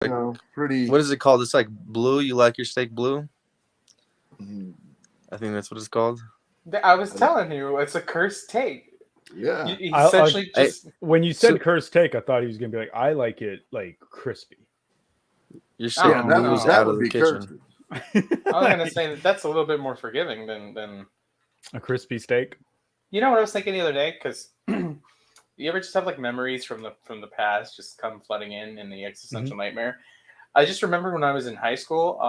you know, pretty. What is it called? It's like blue. You like your steak blue? Mm, I think that's what it's called. I was telling you, it's a cursed take. Yeah. You essentially just when you said cursed take, I thought he was gonna be like, I like it like crispy. Your steak Yeah, blue's that out would of the be kitchen. cursed. I was gonna say that's a little bit more forgiving than a crispy steak. You know what I was thinking the other day? Because you ever just have like memories from the past just come flooding in the existential nightmare? I just remember when I was in high school,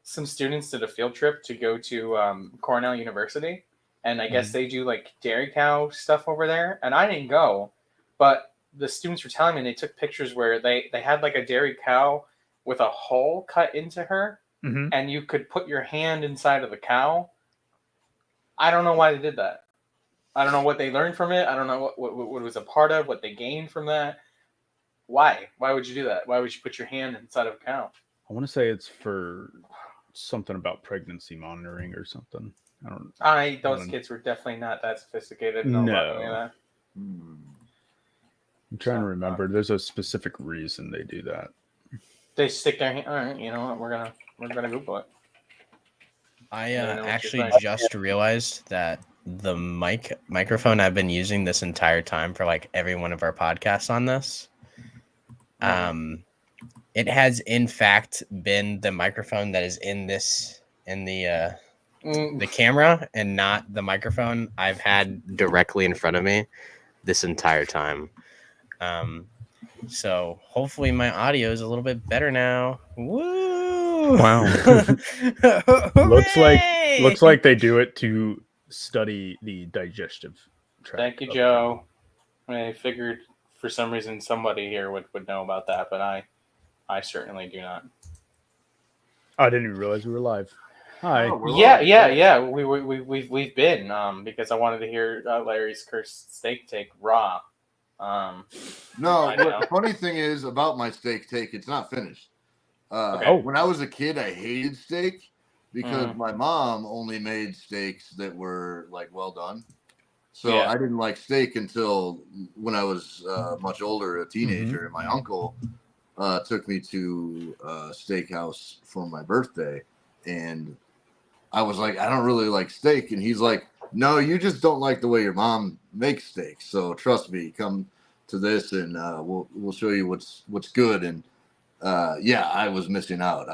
some students did a field trip to go to Cornell University, and I guess they do like dairy cow stuff over there, and I didn't go, but the students were telling me they took pictures where they had like a dairy cow with a hole cut into her, and you could put your hand inside of the cow. I don't know why they did that. I don't know what they learned from it. I don't know what it was a part of, what they gained from that. Why? Why would you do that? Why would you put your hand inside of a cow? I want to say it's for something about pregnancy monitoring or something. Those kids were definitely not that sophisticated. No. About any of that. I'm trying to remember. There's a specific reason they do that. They stick their hand. All right, you know what? We're gonna Google it. I actually just realized that the microphone I've been using this entire time for like every one of our podcasts on this, it has in fact been the microphone that is in the camera and not the microphone I've had directly in front of me this entire time. So hopefully my audio is a little bit better now. Woo! Wow. looks like they do it to study the digestive tract. Thank you, Joe. I figured for some reason somebody here would know about that, but I certainly do not. I didn't even realize we were live. Hi. Oh, Yeah. We've been because I wanted to hear Larry's cursed steak take raw. No, the funny thing is about my steak take, it's not finished. When I was a kid, I hated steak because my mom only made steaks that were like well done. So I didn't like steak until when I was much older, a teenager, and my uncle took me to a steakhouse for my birthday, and I was like, I don't really like steak, and he's like, no, you just don't like the way your mom makes steak. So trust me, come to this, and we'll show you what's good. And I was missing out.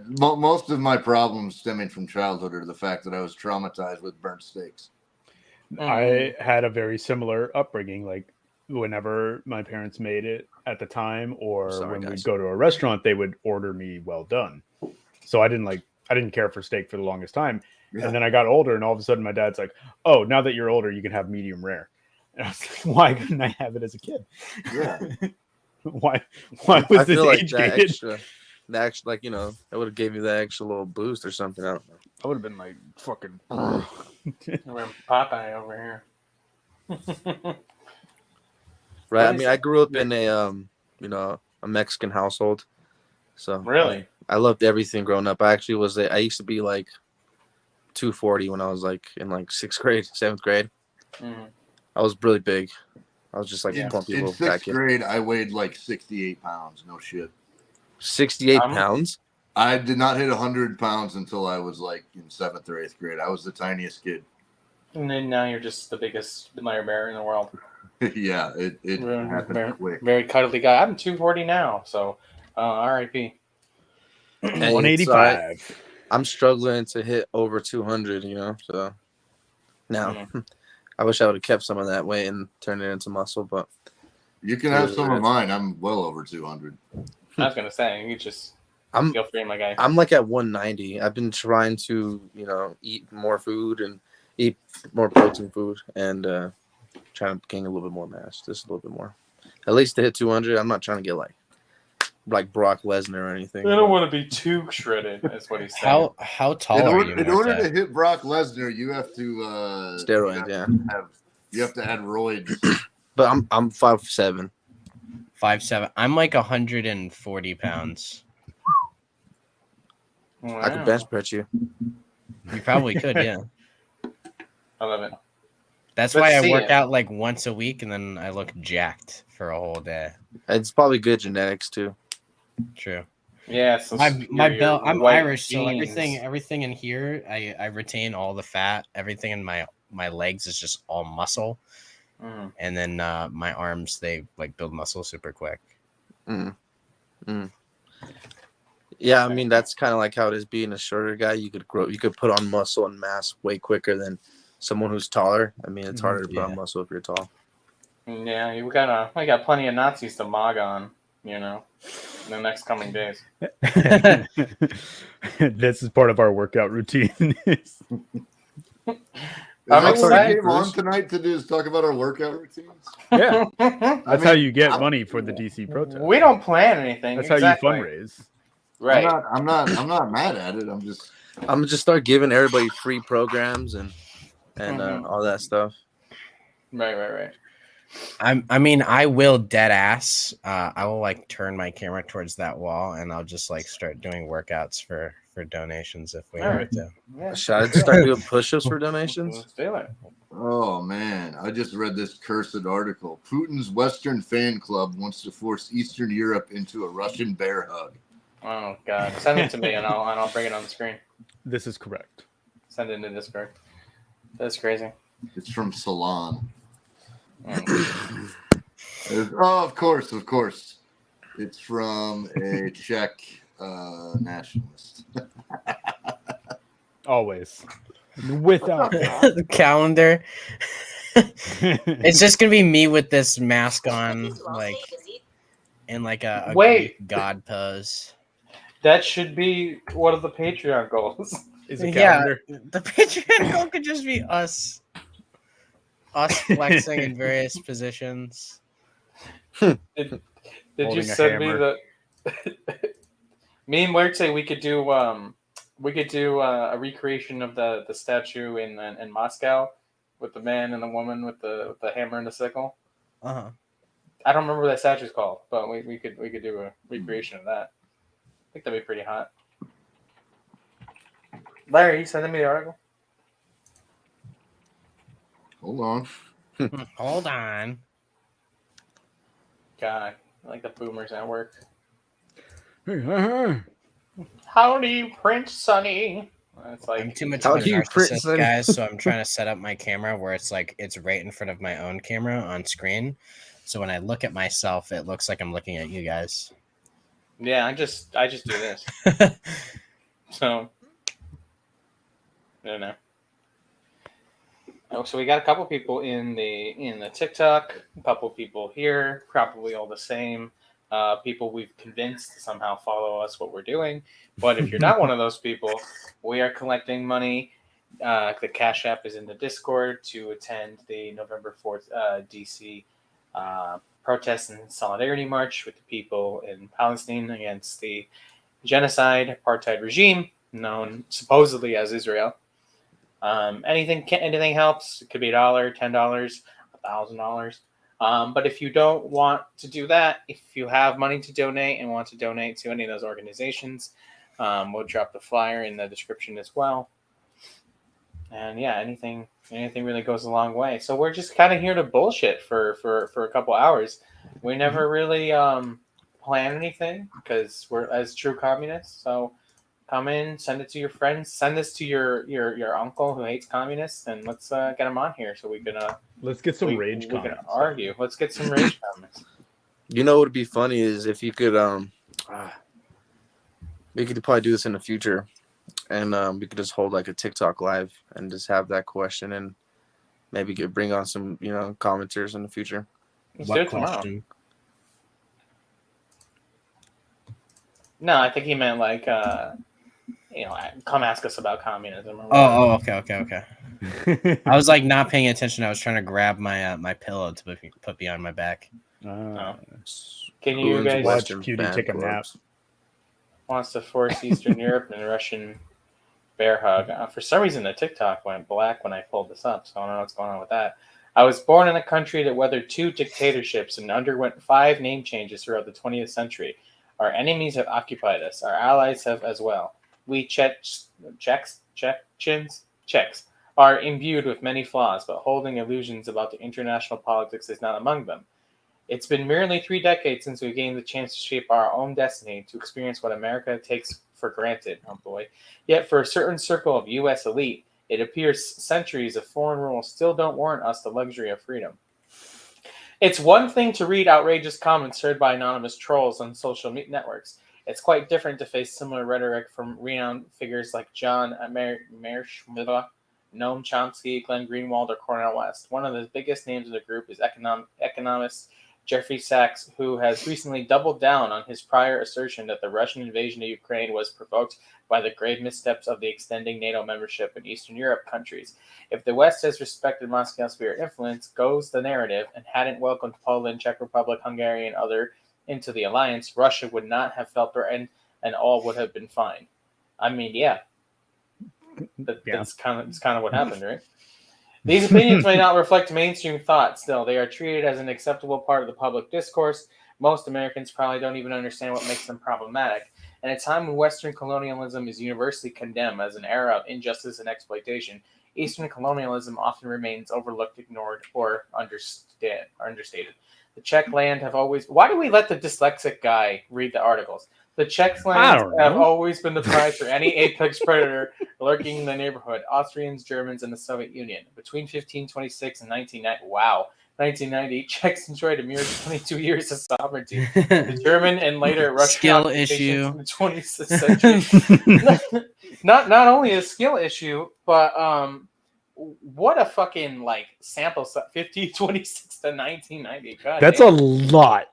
Most of my problems stemming from childhood are the fact that I was traumatized with burnt steaks. I had a very similar upbringing. Like whenever my parents made it at the time, or when we'd go to a restaurant, they would order me well done. So I didn't care for steak for the longest time. Yeah. And then I got older, and all of a sudden my dad's like, "Oh, now that you're older, you can have medium rare." And I was like, "Why couldn't I have it as a kid? Yeah. Why was this age gated?" The extra, like, it would have gave you that extra little boost or something. I don't know. I would have been like fucking. We're Popeye over here. Right. I mean, I grew up in a Mexican household, so really, I loved everything growing up. I used to be like 240 when I was like in like 7th grade. I was really big. I was just like a plumpy little fat kid. In 6th grade, I weighed like 68 pounds. No shit. 68 pounds? I did not hit 100 pounds until I was like in 7th or 8th grade. I was the tiniest kid. And then now you're just the biggest Larry Bear in the world. Yeah, it happened quick. Very cuddly guy. I'm 240 now, so R.I.P. 185. I'm struggling to hit over 200, so now I wish I would have kept some of that weight and turned it into muscle, but you can have some of mine. I'm well over 200. I was gonna say you just feel free, my guy. I'm like at 190. I've been trying to, eat more food and eat more protein food and trying to gain a little bit more mass, just a little bit more. At least to hit 200. I'm not trying to get like Brock Lesnar or anything. I don't want to be too shredded. That's what he's saying. How tall are you? In order to hit Brock Lesnar, you have to steroids. You have to add roids. But I'm 5'7". 5'7". I'm like 140 pounds. Wow. I could bench press you. You probably could, yeah. I love it. That's why I work out like once a week, and then I look jacked for a whole day. It's probably good genetics too. True. Yeah, so my belt. I'm Irish, genes. so everything in here, I retain all the fat. Everything in my legs is just all muscle, and then my arms, they like build muscle super quick. Yeah, I mean that's kind of like how it is being a shorter guy. You could put on muscle and mass way quicker than someone who's taller. I mean, it's harder to put on muscle if you're tall. Yeah, we got plenty of Nazis to mog on, in the next coming days. This is part of our workout routine. I'm excited. Came on tonight to just talk about our workout routines. Yeah, that's how you get money for the DC protest. We don't plan anything. That's how you fundraise. Right. I'm not mad at it. I'm gonna just start giving everybody free programs and all that stuff. Right. I mean, I will dead ass. I will like turn my camera towards that wall, and I'll just like start doing workouts for donations if we have to. Yeah. Should I start doing push-ups for donations? Let's do it. Oh man, I just read this cursed article. Putin's Western fan club wants to force Eastern Europe into a Russian bear hug. Oh God! Send it to me, and I'll bring it on the screen. This is correct. Send it into Discord. That's crazy. It's from Salon. Of course. It's from a Czech nationalist. Always. Without the calendar. It's just gonna be me with this mask on, like in like a Greek god pose. That should be one of the Patreon goals. Is a calendar? Yeah, the Patreon goal could just be us flexing in various positions. Did you send me the? Me and Wirt say we could do a recreation of the statue in Moscow with the man and the woman with the hammer and the sickle. I don't remember what that statue's called, but we could do a recreation of that. I think that'd be pretty hot. Larry, you sending me the article? Hold on. Hold on. God, I like the Boomers Network. Howdy, Prince Sonny. It's like I'm too much of a narcissist, guys, so I'm trying to set up my camera where it's like it's right in front of my own camera on screen. So when I look at myself, it looks like I'm looking at you guys. Yeah, I just do this. So I don't know. Oh, so we got a couple people in the TikTok, a couple people here, probably all the same. People we've convinced to somehow follow us what we're doing. But if you're not one of those people, we are collecting money. The Cash App is in the Discord to attend the November 4th DC protest and solidarity march with the people in Palestine against the genocide apartheid regime known supposedly as Israel. Anything helps. It could be $1, $10, $1,000. But if you don't want to do that, if you have money to donate and want to donate to any of those organizations, we'll drop the flyer in the description as well. And yeah, anything really goes a long way. So we're just kind of here to bullshit for a couple hours. We never really plan anything because we're as true communists. So come in, send it to your friends, send this to your uncle who hates communists, and let's get him on here so we can let's get some rage comments. We can argue. Let's get some rage comments. You know what would be funny is if you could we could probably do this in the future, and we could just hold like a TikTok live and just have that question and maybe bring on some commenters in the future. Let's do it tomorrow. No, I think he meant like come ask us about communism. Oh, okay. I was like not paying attention. I was trying to grab my my pillow to put me on my back. Can you guys watch Cutie take a nap? Wants to force Eastern Europe and Russian bear hug. For some reason, the TikTok went black when I pulled this up, so I don't know what's going on with that. I was born in a country that weathered 2 dictatorships and underwent 5 name changes throughout the 20th century. Our enemies have occupied us. Our allies have as well. We Czechs are imbued with many flaws, but holding illusions about the international politics is not among them. It's been merely 3 decades since we gained the chance to shape our own destiny, to experience what America takes for granted. Oh boy. Yet for a certain circle of U.S. elite, it appears centuries of foreign rule still don't warrant us the luxury of freedom. It's one thing to read outrageous comments heard by anonymous trolls on social networks. It's quite different to face similar rhetoric from renowned figures like John Mearsheimer, Noam Chomsky, Glenn Greenwald, or Cornel West. One of the biggest names of the group is economist Jeffrey Sachs, who has recently doubled down on his prior assertion that the Russian invasion of Ukraine was provoked by the grave missteps of the extending NATO membership in Eastern Europe countries. If the West has respected Moscow's sphere of influence, goes the narrative, and hadn't welcomed Poland, Czech Republic, Hungary, and other into the alliance, Russia would not have felt threatened, and all would have been fine. I mean, yeah. That's kind of what happened, right? These opinions may not reflect mainstream thought. Still, they are treated as an acceptable part of the public discourse. Most Americans probably don't even understand what makes them problematic. In a time when Western colonialism is universally condemned as an era of injustice and exploitation, Eastern colonialism often remains overlooked, ignored, or understated. The Czech land have always... Why do we let the dyslexic guy read the articles? The Czech lands have always been the prize for any apex predator lurking in the neighborhood. Austrians, Germans, and the Soviet Union. Between 1526 and 1990, Czechs enjoyed a mere 22 years of sovereignty. The German and later Russian skill issue in the 20th century. not only a skill issue, but what a fucking sample size. 1526 to 1990. God That's damn. a lot.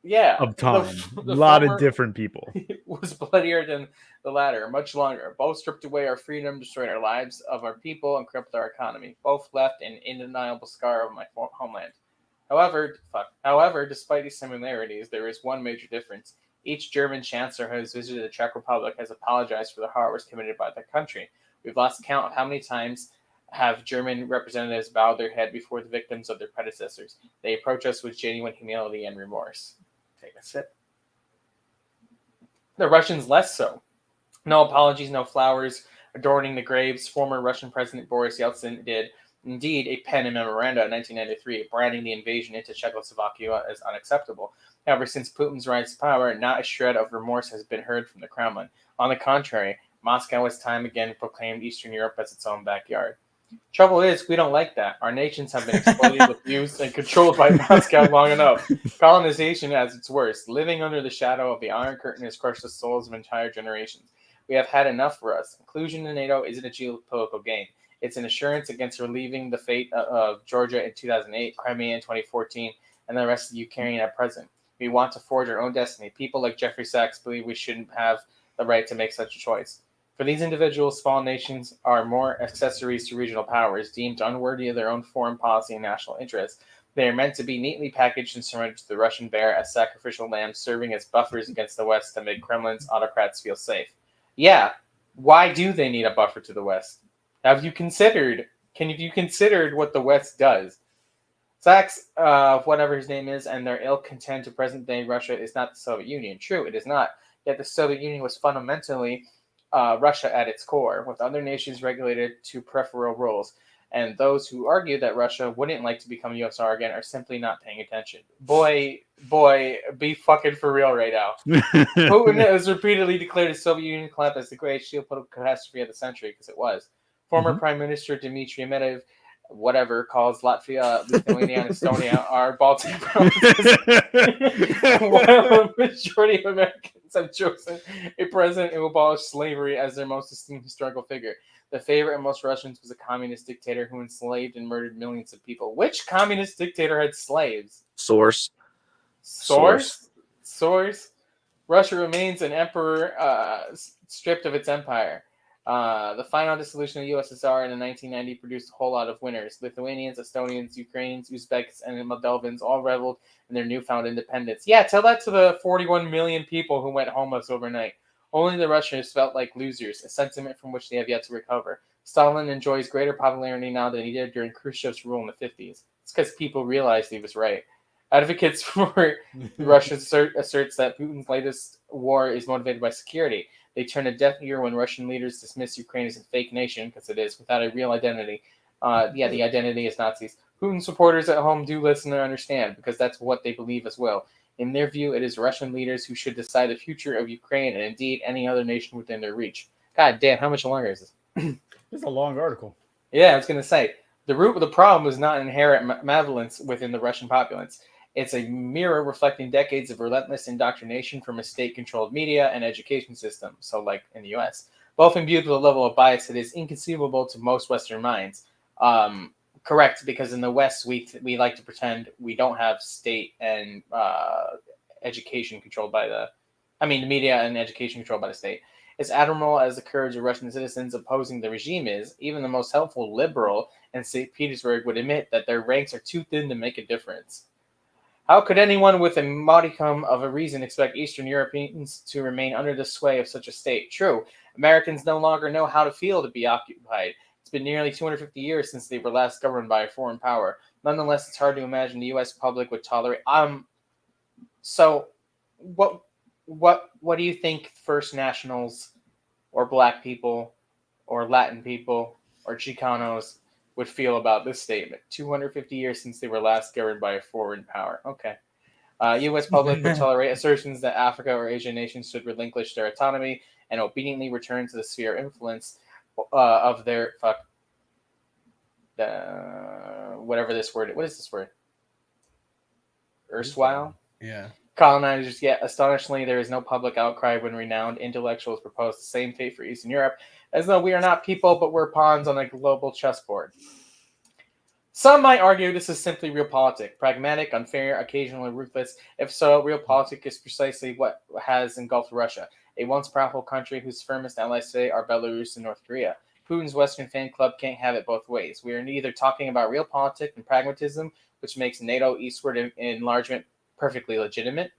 Yeah, of time. A lot of different people. Was bloodier than the latter, much longer. Both stripped away our freedom, destroyed our lives of our people, and crippled our economy. Both left an undeniable scar of my homeland. However, despite these similarities, there is one major difference. Each German chancellor who has visited the Czech Republic has apologized for the horrors committed by their country. We've lost count of how many times have German representatives bowed their head before the victims of their predecessors. They approach us with genuine humility and remorse. Take a sip. The Russians less so. No apologies, no flowers adorning the graves. Former Russian President Boris Yeltsin did indeed a pen and memoranda in 1993, branding the invasion into Czechoslovakia as unacceptable. However, since Putin's rise to power, not a shred of remorse has been heard from the Kremlin. On the contrary, Moscow has time again proclaimed Eastern Europe as its own backyard. Trouble is, we don't like that. Our nations have been exploited, abused, and controlled by Moscow long enough. Colonization at its worst. Living under the shadow of the Iron Curtain has crushed the souls of entire generations. We have had enough for us. Inclusion in NATO isn't a geopolitical game. It's an assurance against relieving the fate of Georgia in 2008, Crimea in 2014, and the rest of Ukraine at present. We want to forge our own destiny. People like Jeffrey Sachs believe we shouldn't have the right to make such a choice. For these individuals, small nations are more accessories to regional powers, deemed unworthy of their own foreign policy and national interests. They are meant to be neatly packaged and surrendered to the Russian bear as sacrificial lambs, serving as buffers against the West to make Kremlin's autocrats feel safe. Yeah, why do they need a buffer to the West? Have you considered what the West does? Sachs, whatever his name is, and their ilk contend to present-day Russia is not the Soviet Union. True, it is not. Yet the Soviet Union was fundamentally Russia at its core, with other nations regulated to peripheral roles. And those who argue that Russia wouldn't like to become USSR again are simply not paying attention. Boy, be fucking for real right now. Putin has repeatedly declared the Soviet Union collapse as the greatest geopolitical catastrophe of the century, because it was. Former Prime Minister Dmitry Medvedev, calls Latvia, Lithuania, and Estonia our Baltic provinces. While a majority of Americans have chosen a president who abolished slavery as their most esteemed historical figure. The favorite of most Russians was a communist dictator who enslaved and murdered millions of people. Which communist dictator had slaves? Source. Russia remains an emperor stripped of its empire. The final dissolution of the USSR in 1990 produced a whole lot of winners. Lithuanians, Estonians, Ukrainians, Uzbeks, and Moldovans all reveled in their newfound independence. Yeah, tell that to the 41 million people who went homeless overnight. Only the Russians felt like losers, a sentiment from which they have yet to recover. Stalin enjoys greater popularity now than he did during Khrushchev's rule in the 50s. It's because people realized he was right. Advocates for Russia asserts that Putin's latest war is motivated by security. They turn a deaf ear when Russian leaders dismiss Ukraine as a fake nation, because it is, without a real identity. The identity is Nazis. Putin supporters at home do listen and understand, because that's what they believe as well. In their view, it is Russian leaders who should decide the future of Ukraine and indeed any other nation within their reach. God damn, how much longer is this? It's a long article. Yeah, I was going to say, the root of the problem is not inherent malevolence within the Russian populace. It's a mirror reflecting decades of relentless indoctrination from a state-controlled media and education system, so like in the U.S., both imbued with a level of bias that is inconceivable to most Western minds. Correct, because in the West, we like to pretend we don't have state and education controlled by the media and education controlled by the state. As admirable as the courage of Russian citizens opposing the regime is, even the most helpful liberal in St. Petersburg would admit that their ranks are too thin to make a difference. How could anyone with a modicum of a reason expect Eastern Europeans to remain under the sway of such a state? True, Americans no longer know how to feel to be occupied. It's been nearly 250 years since they were last governed by a foreign power. Nonetheless, it's hard to imagine the U.S. public would tolerate. So, what do you think First Nationals, or Black people, or Latin people, or Chicanos would feel about this statement? 250 years since they were last governed by a foreign power. Okay. U.S. public would tolerate assertions that Africa or Asian nations should relinquish their autonomy and obediently return to the sphere of influence of their whatever this word. What is this word? Erstwhile? Yeah. Colonizers. Yet, astonishingly, there is no public outcry when renowned intellectuals propose the same fate for Eastern Europe, as though we are not people, but we're pawns on a global chessboard. Some might argue this is simply realpolitik, pragmatic, unfair, occasionally ruthless. If so, realpolitik is precisely what has engulfed Russia, a once powerful country whose firmest allies today are Belarus and North Korea. Putin's Western fan club can't have it both ways. We are neither talking about realpolitik and pragmatism, which makes NATO eastward enlargement perfectly legitimate,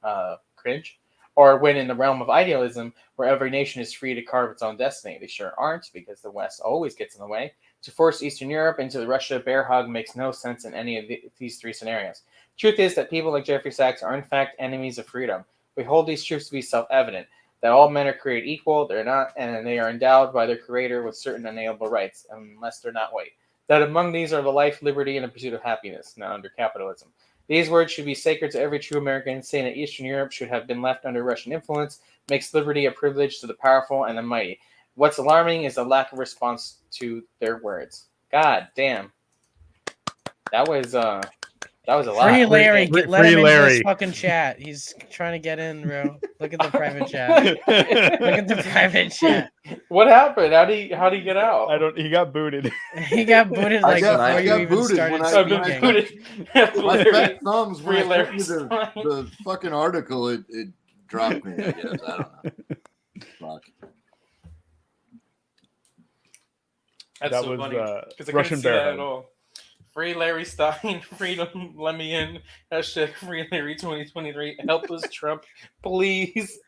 cringe, or when in the realm of idealism, where every nation is free to carve its own destiny. They sure aren't, because the West always gets in the way. To force Eastern Europe into the Russia bear hug makes no sense in any of these three scenarios. Truth is that people like Jeffrey Sachs are in fact enemies of freedom. We hold these truths to be self-evident, that all men are created equal, they're not, and they are endowed by their creator with certain unalienable rights, unless they're not white. That among these are the life, liberty, and the pursuit of happiness, not under capitalism. These words should be sacred to every true American. Saying that Eastern Europe should have been left under Russian influence makes liberty a privilege to the powerful and the mighty. What's alarming is the lack of response to their words. God damn. That was a lot. Free Larry, let him into this fucking chat. He's trying to get in, bro. Look at the private chat. Look at the private chat. What happened? How do you get out? He got booted. He got booted like before you even started speaking. My fat thumbs when I sent you the fucking article, it dropped me, I guess. I don't know. Fuck. That's that so was funny. Because I Russian couldn't see that bear at all. Free Larry Stein, freedom, let me in. Hashtag Free Larry 2023. Help us, Trump, please.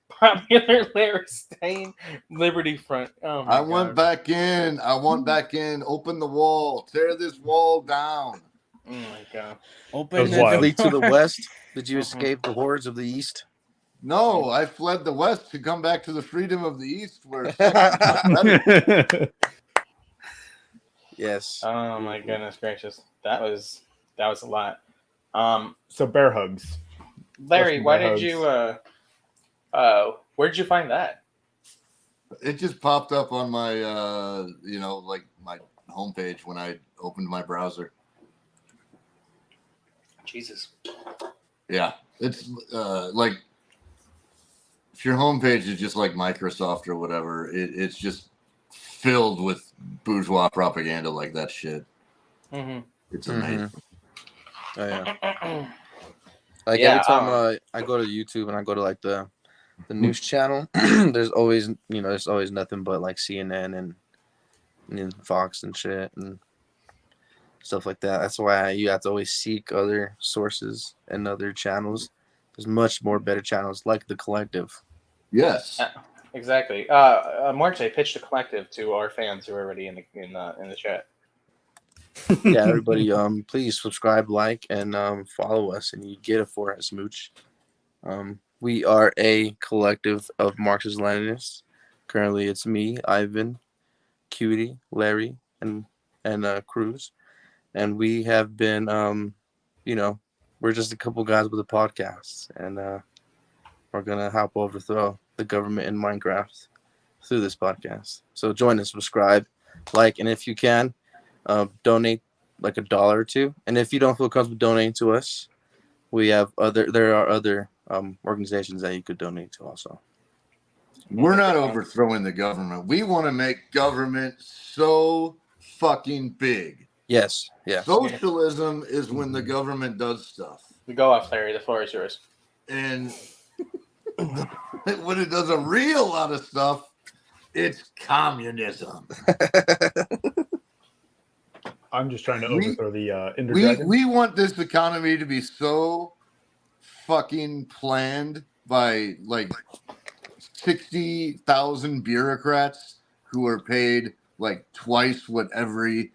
Popular Larry Stein, Liberty Front. Oh my God. Want back in. I want back in. Open the wall. Tear this wall down. Oh my God. Open the flee to the west. Did you escape the hordes of the east? No, I fled the west to come back to the freedom of the east, where Yes. Oh my goodness gracious. That was a lot. So bear hugs. Larry, why did you where'd you find that? It just popped up on my like my homepage when I opened my browser. Jesus. Yeah. It's like if your homepage is just like Microsoft or whatever, it's just filled with bourgeois propaganda like that shit. Mm-hmm. It's amazing. Mm-hmm. Oh yeah. Like every time I go to YouTube and I go to like the news channel, there's always nothing but like CNN and Fox and shit and stuff like that. That's why you have to always seek other sources and other channels. There's much more better channels like the Kollective. Yes. Exactly. Marte pitched a Kollective to our fans who are already in the chat. Yeah, everybody, please subscribe, like, and follow us, and you get it for us, Mooch. We are a collective of Marxist-Leninists. Currently, it's me, Ivan, Cutie, Larry, and Cruz, and we have been, we're just a couple guys with a podcast, and we're gonna help overthrow the government in Minecraft through this podcast. So join us, subscribe, like, and if you can, donate like $1 or $2. And if you don't feel comfortable donating to us, there are other organizations that you could donate to also. We're not overthrowing the government. We want to make government so fucking big. Yes. Socialism is when the government does stuff. Go off, Larry. The floor is yours. And when it does a real lot of stuff, it's communism. I'm just trying to overthrow the Ender Dragon. We want this economy to be so fucking planned by like 60,000 bureaucrats who are paid like twice what every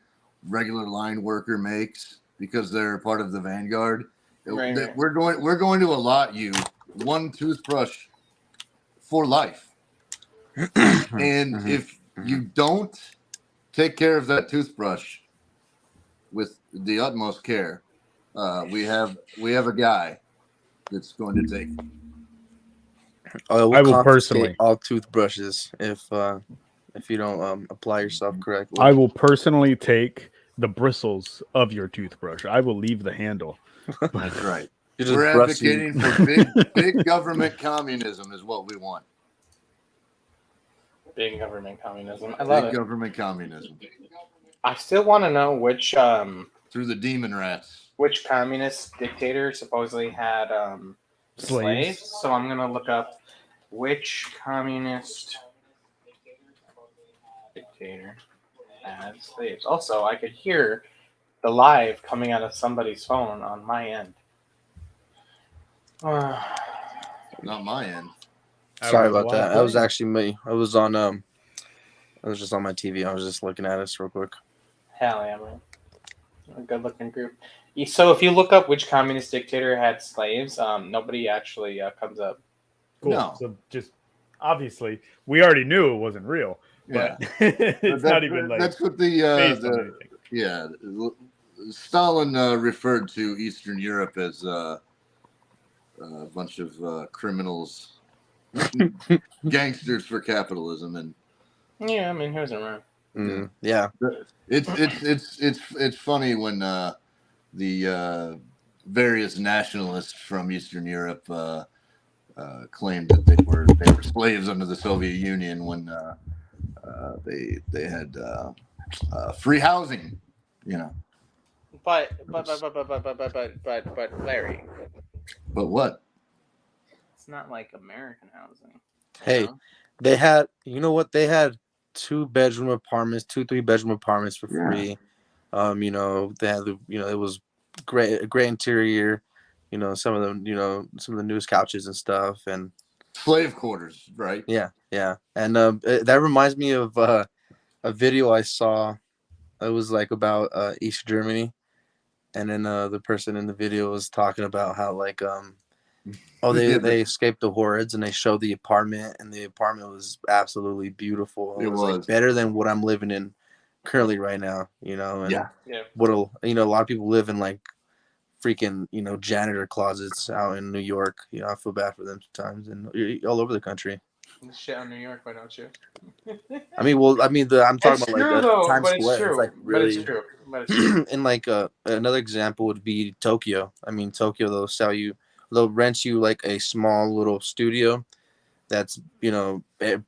regular line worker makes because they're part of the vanguard. Right. We're going to allot you one toothbrush for life. And if you don't take care of that toothbrush with the utmost care, we have a guy that's going to take it. I will personally all toothbrushes if you don't apply yourself correctly. I will personally take the bristles of your toothbrush. I will leave the handle. That's right. We're advocating for big government communism is what we want. Big government communism. I love it. Big government communism. I still want to know which through the demon rats. Which communist dictator supposedly had slaves. So I'm gonna look up which communist dictator had slaves. Also, I could hear the live coming out of somebody's phone on my end. Not my end. Sorry about that. That was actually me. I was just on my TV. I was just looking at us real quick. Hell yeah, man. A good looking group. So if you look up which communist dictator had slaves, nobody actually comes up. Cool. No. So just obviously we already knew it wasn't real. But yeah. It's not even like that's what Stalin referred to Eastern Europe as a bunch of criminals, gangsters for capitalism, and yeah, I mean, who's around? Yeah, it's funny when the various nationalists from Eastern Europe claimed that they were slaves under the Soviet Union when they had free housing, you know. But Larry. But what? It's not like American housing. Hey, they had, you know what? They had 2-bedroom apartments, 3-bedroom apartments for free. Yeah. They had it was great interior. Some of them, some of the newest couches and stuff, and slave quarters, right? Yeah. And that reminds me of a video I saw. It was like about East Germany, and then the person in the video was talking about how like they escaped the hordes, and they showed the apartment, and the apartment was absolutely beautiful. It was like better than what I'm living in currently right now, and what a lot of people live in like freaking janitor closets out in New York. I feel bad for them sometimes, and all over the country. Shit on New York, why don't you? I'm talking about like Times Square. It's like really. But it's true. And like another example would be Tokyo. Tokyo, they'll rent you like a small little studio that's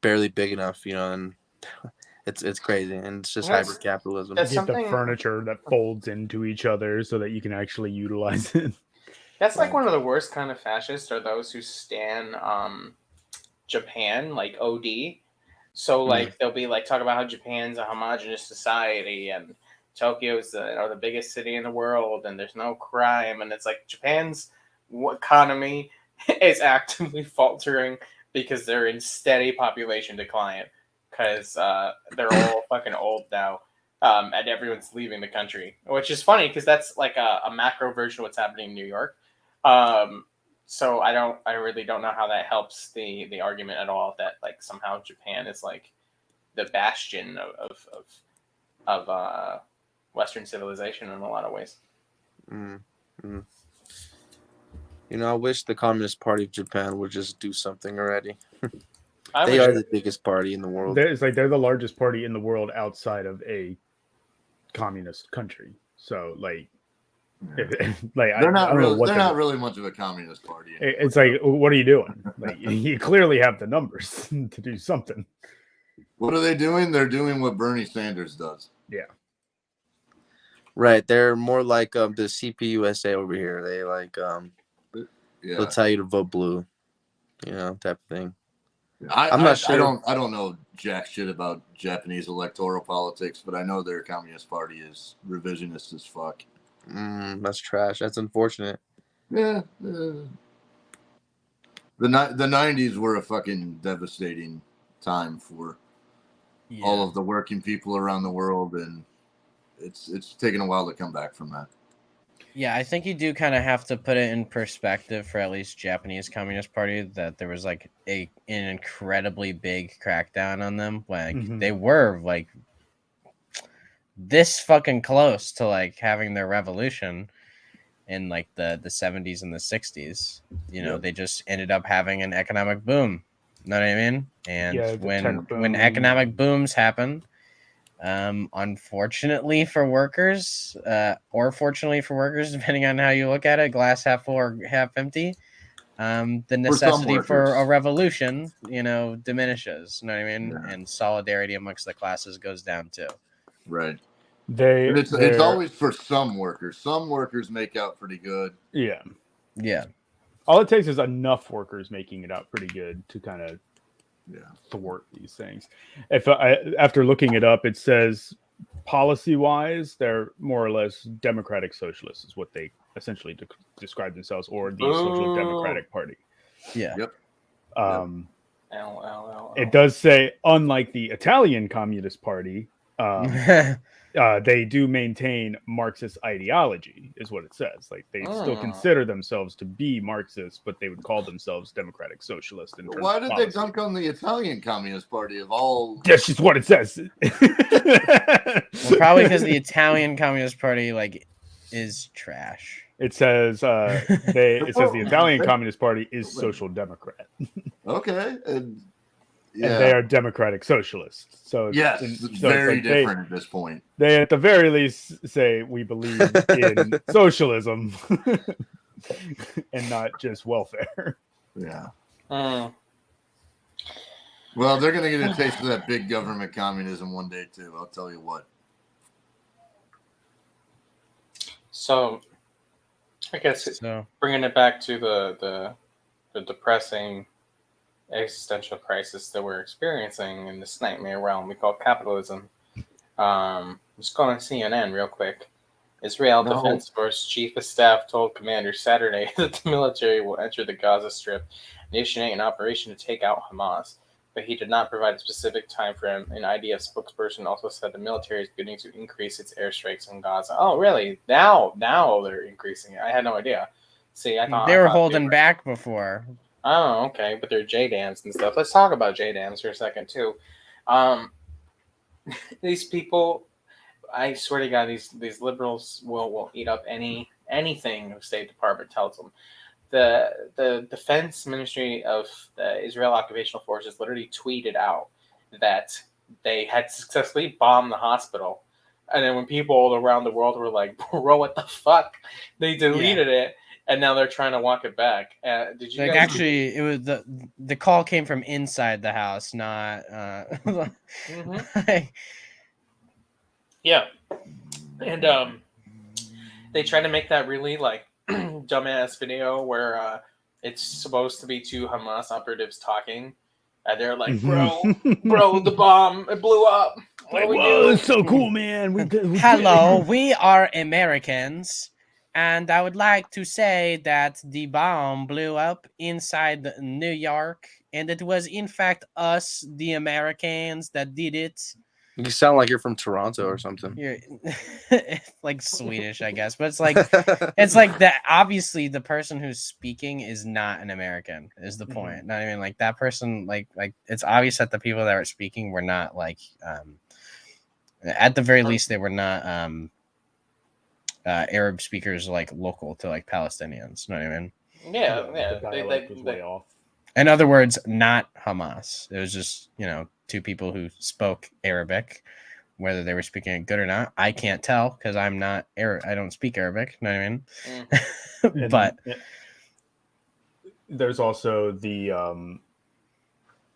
barely big enough, and it's crazy, and it's just hyper capitalism. You get the furniture that folds into each other so that you can actually utilize it. That's like one of the worst kind of fascists are those who stan Japan, like OD. So like they'll be like talk about how Japan's a homogenous society and Tokyo's the biggest city in the world and there's no crime, and it's like Japan's economy is actively faltering because they're in steady population decline because they're all fucking old now, and everyone's leaving the country, which is funny because that's like a macro version of what's happening in New York. So I really don't know how that helps the argument at all that like somehow Japan is like the bastion of Western civilization in a lot of ways. Mm-hmm. I wish the Communist Party of Japan would just do something already. They are the biggest party in the world. It's like they're the largest party in the world outside of a communist country. So like, they're not really much of a communist party. It's like, what are you doing? Like, you clearly have the numbers to do something. What are they doing? They're doing what Bernie Sanders does. Yeah. Right. They're more like the CPUSA over here. They like they'll tell you to vote blue, type of thing. I'm not sure. I don't know jack shit about Japanese electoral politics, but I know their Communist Party is revisionist as fuck. That's trash. That's unfortunate. Yeah. The 90s were a fucking devastating time for all of the working people around the world, and it's taken a while to come back from that. Yeah, I think you do kind of have to put it in perspective for at least Japanese Communist Party that there was like an incredibly big crackdown on them. Like they were like this fucking close to like having their revolution in like the 70s and the 60s. They just ended up having an economic boom. You know what I mean? And when economic booms happen, unfortunately for workers, or fortunately for workers, depending on how you look at it, glass half full or half empty, the necessity for a revolution, diminishes. You know what I mean? Yeah. And solidarity amongst the classes goes down too. Right. It's always for some workers. Some workers make out pretty good. Yeah. Yeah. All it takes is enough workers making it out pretty good to kind of thwart these things. After looking it up, it says policy-wise, they're more or less democratic socialists is what they essentially describe themselves, or the Social Democratic Party. Yeah. Yep. It does say, unlike the Italian Communist Party, they do maintain Marxist ideology, is what it says. Like they still consider themselves to be Marxists, but they would call themselves democratic socialist. Why did they dunk on the Italian Communist Party of all? That's just what it says. Well, probably because the Italian Communist Party is trash. It says the Italian Communist Party is social democrat. Okay. And they are democratic socialists. So yes, it's very different at this point. They at the very least say we believe in socialism and not just welfare. Yeah. Well, they're going to get a taste of that big government communism one day too. I'll tell you what. So, I guess bringing it back to the depressing existential crisis that we're experiencing in this nightmare realm we call capitalism. Just going on CNN real quick. Israel Defense Force Chief of Staff told commanders Saturday that the military will enter the Gaza Strip, initiating an operation to take out Hamas. But he did not provide a specific time frame. An IDF spokesperson also said the military is beginning to increase its airstrikes on Gaza. Oh, really? Now they're increasing it. I had no idea. See, I thought they were holding back before. Oh, okay, but they're JDAMs and stuff. Let's talk about JDAMs for a second too. These people, I swear to God, these liberals will eat up anything the State Department tells them. The Defense Ministry of the Israel Occupational Forces literally tweeted out that they had successfully bombed the hospital, and then when people all around the world were like, "Bro, what the fuck?" They deleted it. And now they're trying to walk it back. Did you actually? It was the call came from inside the house, not. Yeah, and they tried to make that really dumbass video where it's supposed to be two Hamas operatives talking, and they're like, "Bro, the bomb it blew up. What do we do? It's so cool, man. Hello, we are Americans." And I would like to say that the bomb blew up inside New York, and it was in fact us, the Americans, that did it. You sound like you're from Toronto or something. You're like Swedish, I guess, but it's like that. Obviously, the person who's speaking is not an American. Is the point? Mm-hmm. Not even like that person. Like it's obvious that the people that were speaking were not like. At the very least, they were not Arab speakers like local to like Palestinians. You know what I mean? Yeah. The dialect was way off. In other words, not Hamas. It was just two people who spoke Arabic. Whether they were speaking it good or not, I can't tell because I'm not I don't speak Arabic. You know what I mean? Mm. But there's also the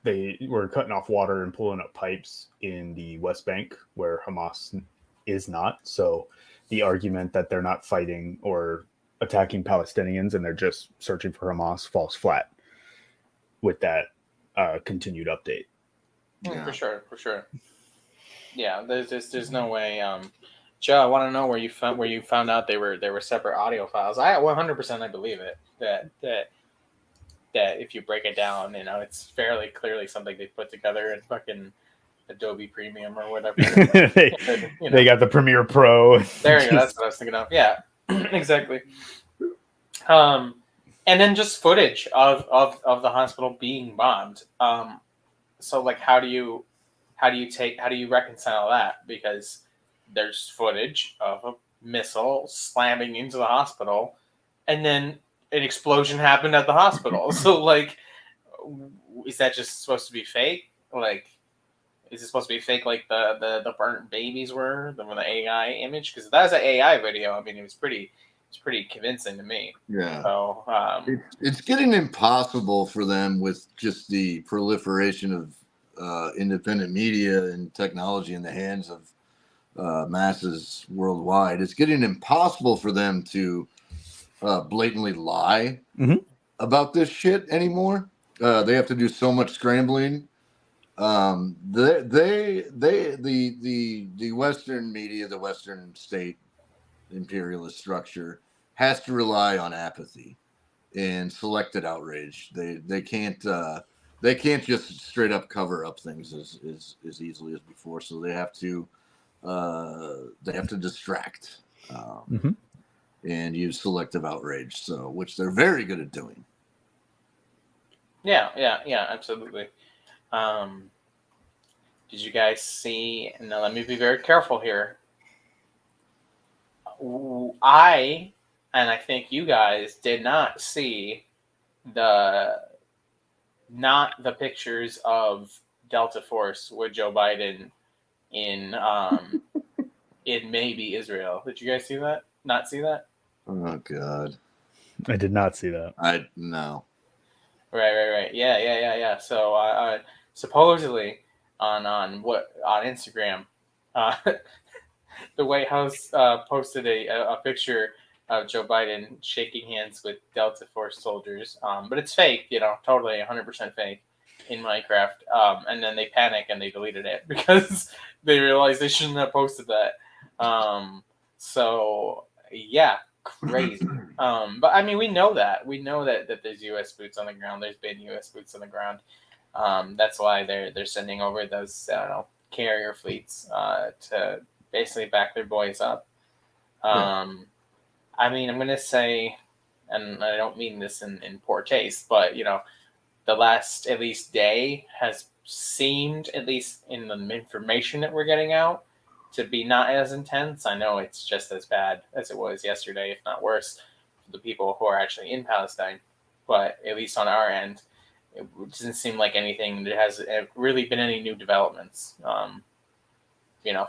they were cutting off water and pulling up pipes in the West Bank where Hamas is not. So the argument that they're not fighting or attacking Palestinians and they're just searching for Hamas falls flat with that continued update. Yeah. For sure. Yeah, there's no way. Joe, I want to know where you found out they were separate audio files. I 100% I believe it that if you break it down, it's fairly clearly something they put together in fucking Adobe Premium or whatever. They got the Premiere Pro. There you go. That's what I was thinking of. Yeah, exactly. And then just footage of the hospital being bombed. So like, how do you reconcile that? Because there's footage of a missile slamming into the hospital, and then an explosion happened at the hospital. So like, is that just supposed to be fake? Like, is it supposed to be fake like the burnt babies were the AI image? Because that was an AI video. I mean, it was pretty convincing to me. Yeah. So it's getting impossible for them with just the proliferation of independent media and technology in the hands of masses worldwide. It's getting impossible for them to blatantly lie about this shit anymore. They have to do so much scrambling. The Western media, the Western state imperialist structure has to rely on apathy and selected outrage. They can't just straight up cover up things as easily as before. So they have to distract and use selective outrage. So which they're very good at doing. Yeah, absolutely. Did you guys see? Now let me be very careful here. I think you guys did not see the pictures of Delta Force with Joe Biden in maybe Israel. Did you guys see that? Not see that? Oh God, I did not see that. No. Right. Yeah. So supposedly on Instagram, the White House posted a picture of Joe Biden shaking hands with Delta Force soldiers, but it's fake, totally 100% fake in Minecraft. And then they panic and they deleted it because they realized they shouldn't have posted that. So yeah, crazy. But I mean, we know that there's U.S. boots on the ground. There's been U.S. boots on the ground. That's why they're sending over those carrier fleets to basically back their boys up. I mean, I'm going to say, and I don't mean this in poor taste, but, the last at least day has seemed, at least in the information that we're getting out, to be not as intense. I know it's just as bad as it was yesterday, if not worse, for the people who are actually in Palestine. But at least on our end, it doesn't seem like anything. There has really been any new developments.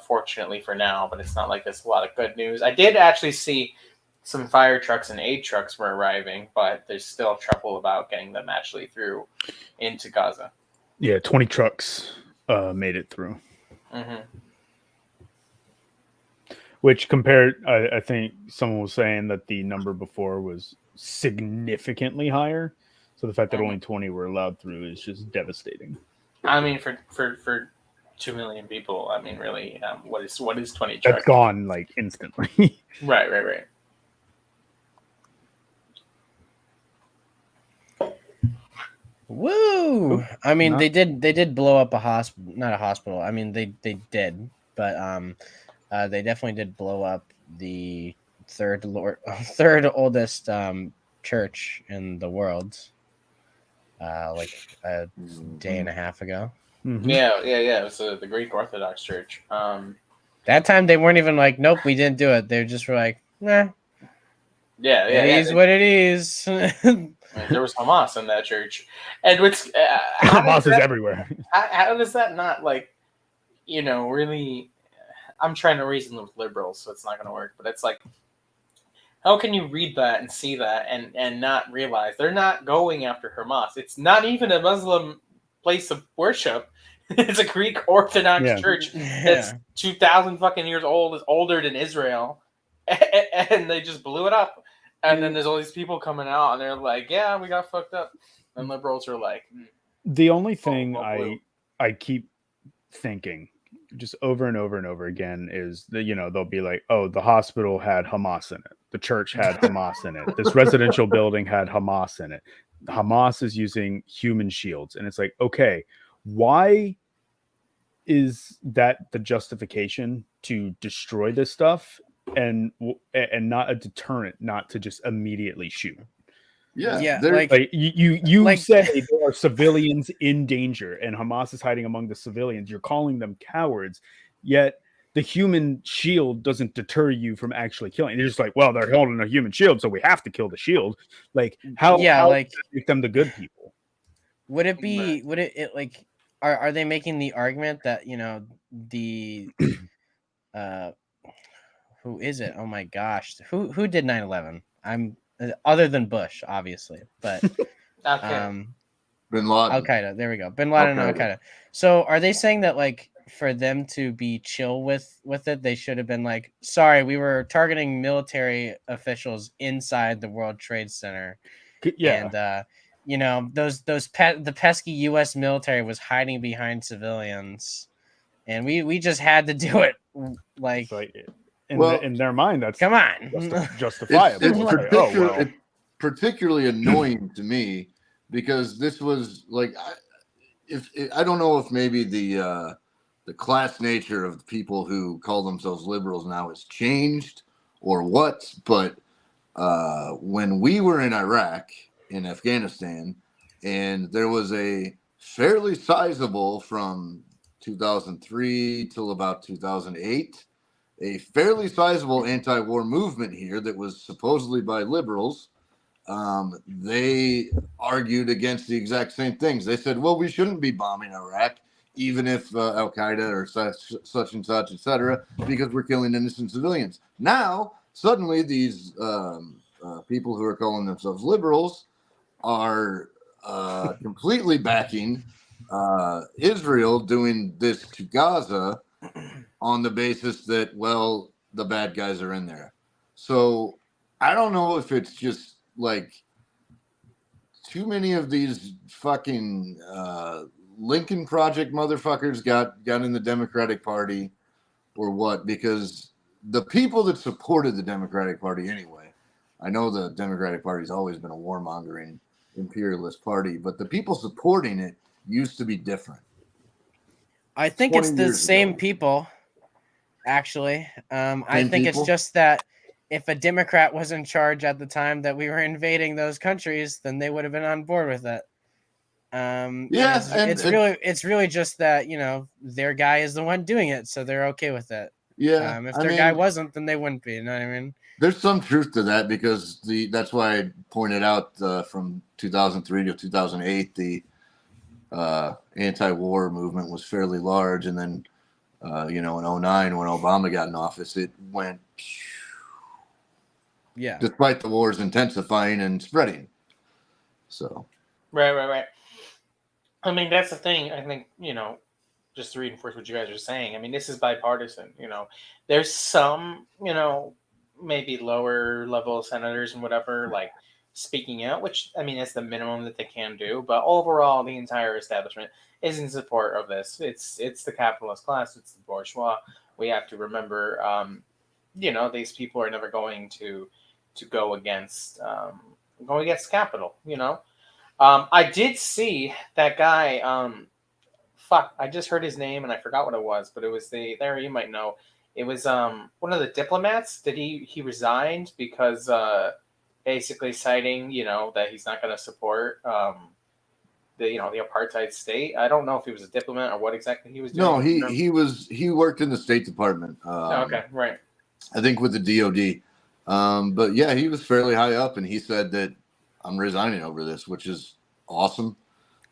Fortunately for now, but it's not like there's a lot of good news. I did actually see some fire trucks and aid trucks were arriving, but there's still trouble about getting them actually through into Gaza. Yeah, 20 trucks made it through. Which compared, I think someone was saying that the number before was significantly higher. So the fact that only 20 were allowed through is just devastating. I mean, for 2 million people, I mean, really, what is 20 trucks? That's gone like instantly. Right. Woo! I mean, they did blow up a hospital, not a hospital. I mean, they did, but they definitely did blow up the third oldest church in the world, like a day and a half ago. Mm-hmm. Yeah. It was the Greek Orthodox Church. That time they weren't even like, nope, we didn't do it. They just were like, nah. It is what it is. There was Hamas in that church, and what's Hamas is everywhere. How does that not really? I'm trying to reason with liberals, so it's not going to work. But it's like, how can you read that and see that and not realize they're not going after Hamas? It's not even a Muslim place of worship. It's a Greek Orthodox church that's 2,000 fucking years old, is older than Israel, and they just blew it up. And then there's all these people coming out, and they're like, "Yeah, we got fucked up." And liberals are like, the only thing I keep thinking, just over and over and over again, is that they'll be like, "Oh, the hospital had Hamas in it. The church had Hamas in it. This residential building had Hamas in it. Hamas is using human shields," and it's like, okay, why is that the justification to destroy this stuff? And not a deterrent not to just immediately shoot. Yeah. Like you say there are civilians in danger and Hamas is hiding among the civilians. You're calling them cowards, yet the human shield doesn't deter you from actually killing. You're just like, well, they're holding a human shield, so we have to kill the shield. Like how make them the good people? Would it like are they making the argument that the who is it? Oh my gosh. Who did 9/11? I'm other than Bush, obviously, but Bin Laden. Al-Qaeda. There we go. Bin Laden and Al-Qaeda. So are they saying that like for them to be chill with it, they should have been like, sorry, we were targeting military officials inside the World Trade Center. Yeah. And the pesky US military was hiding behind civilians. And we just had to do it. Like in their mind, that's come on, justifiable. It's particularly annoying to me because this was like, I don't know if maybe the class nature of the people who call themselves liberals now has changed or what, but when we were in Iraq, in Afghanistan, and there was a fairly sizable from 2003 till about 2008. A fairly sizable anti-war movement here that was supposedly by liberals. They argued against the exact same things. They said, well, we shouldn't be bombing Iraq, even if Al-Qaeda or such and such, etc., because we're killing innocent civilians. Now, suddenly, these people who are calling themselves liberals are completely backing Israel doing this to Gaza on the basis that, well, the bad guys are in there. So I don't know if it's just like too many of these fucking Lincoln Project motherfuckers got in the Democratic Party or what, because the people that supported the Democratic Party anyway, I know the Democratic Party's always been a warmongering imperialist party, but the people supporting it used to be different. I think it's the same people, actually. I think it's just that if a Democrat was in charge at the time that we were invading those countries, then they would have been on board with it. It's really just that, their guy is the one doing it, so they're okay with it. Yeah. If their guy wasn't, then they wouldn't be. You know what I mean? There's some truth to that because that's why I pointed out from 2003 to 2008 the anti-war movement was fairly large, and then in 2009 when Obama got in office, it went. Yeah. Despite the wars intensifying and spreading. So. Right. I mean, that's the thing. I think, just to reinforce what you guys are saying, I mean, this is bipartisan. There's some, maybe lower level senators and whatever, like speaking out, which, I mean, it's the minimum that they can do. But overall, the entire establishment is in support of this. It's the capitalist class. It's the bourgeois. We have to remember, these people are never going to go against capital, I did see that guy. Fuck, I just heard his name and I forgot what it was, but it was there. You might know. It was one of the diplomats. Did he resigned because basically citing that he's not going to support the apartheid state. I don't know if he was a diplomat or what exactly he was doing. No, he worked in the State Department. Okay, right. I think with the DOD. But yeah, he was fairly high up, and he said that I'm resigning over this, which is awesome.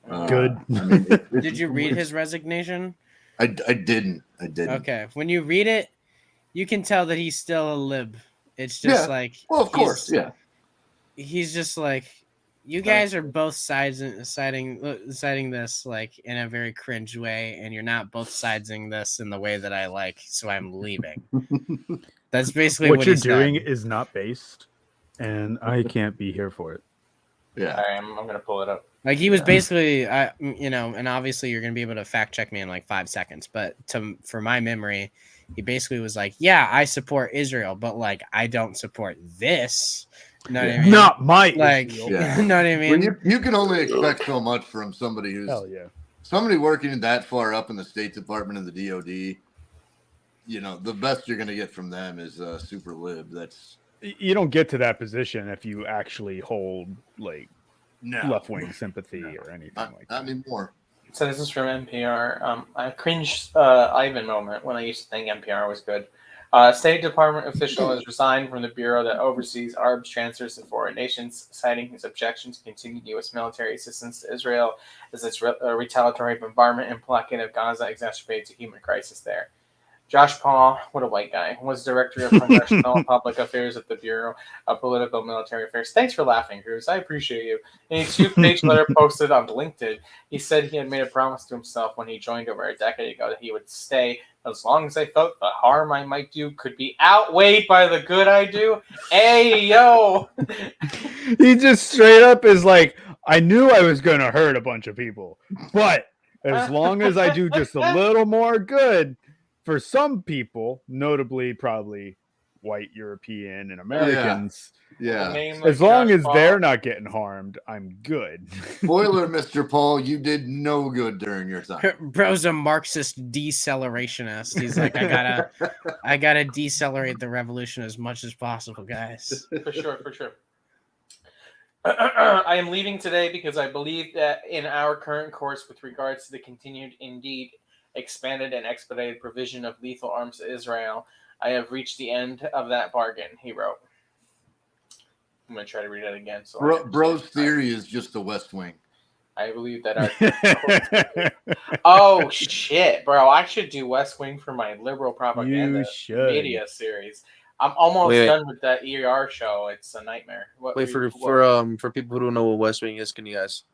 Good. I mean, Did you read his resignation? I didn't. Okay. When you read it, you can tell that he's still a lib. It's just well, of course, yeah. He's just like, you guys are both citing this like in a very cringe way, and you're not both siding this in the way that I like, so I'm leaving. That's basically what you're he doing said. is not based, and I can't be here for it. Yeah, I'm gonna pull it up. Like he was basically, and obviously you're gonna be able to fact check me in like 5 seconds, but for my memory, he basically was like, "Yeah, I support Israel, but like I don't support this." You know what I mean? Not my Israel. Yeah. You know what I mean? Well, you can only expect so much from somebody who's somebody working that far up in the State Department and the DOD. The best you're going to get from them is super lib. You don't get to that position if you actually hold like left-wing sympathy or anything like that. Not anymore. So this is from NPR. I cringed Ivan moment when I used to think NPR was good. State Department official has resigned from the bureau that oversees arms transfers to foreign nations, citing his objection to continued U.S. military assistance to Israel as its retaliatory bombardment and blockade of Gaza exacerbates a human crisis there. Josh Paul, what a white guy, was director of congressional and public affairs at the Bureau of Political Military Affairs. Thanks for laughing, Cruz. I appreciate you. In a 2-page letter posted on LinkedIn, he said he had made a promise to himself when he joined over a decade ago that he would stay as long as I felt the harm I might do could be outweighed by the good I do. Hey, yo! He just straight up is like, I knew I was going to hurt a bunch of people, but as long as I do just a little more good for some people, notably probably white European and Americans, as long as they're not getting harmed, I'm good. Spoiler, Mr. Paul, you did no good during your time. Bro's a Marxist decelerationist. He's like, I gotta decelerate the revolution as much as possible, guys. For sure. I am leaving today because I believe that in our current course with regards to the continued, indeed expanded and expedited provision of lethal arms to Israel, I have reached the end of that bargain, he wrote. I'm going to try to read it again. Bro's theory is just the West Wing. I believe that our... Oh, shit, bro. I should do West Wing for my liberal propaganda media series. I'm almost done with that ER show. It's a nightmare. For people who don't know what West Wing is, can you guys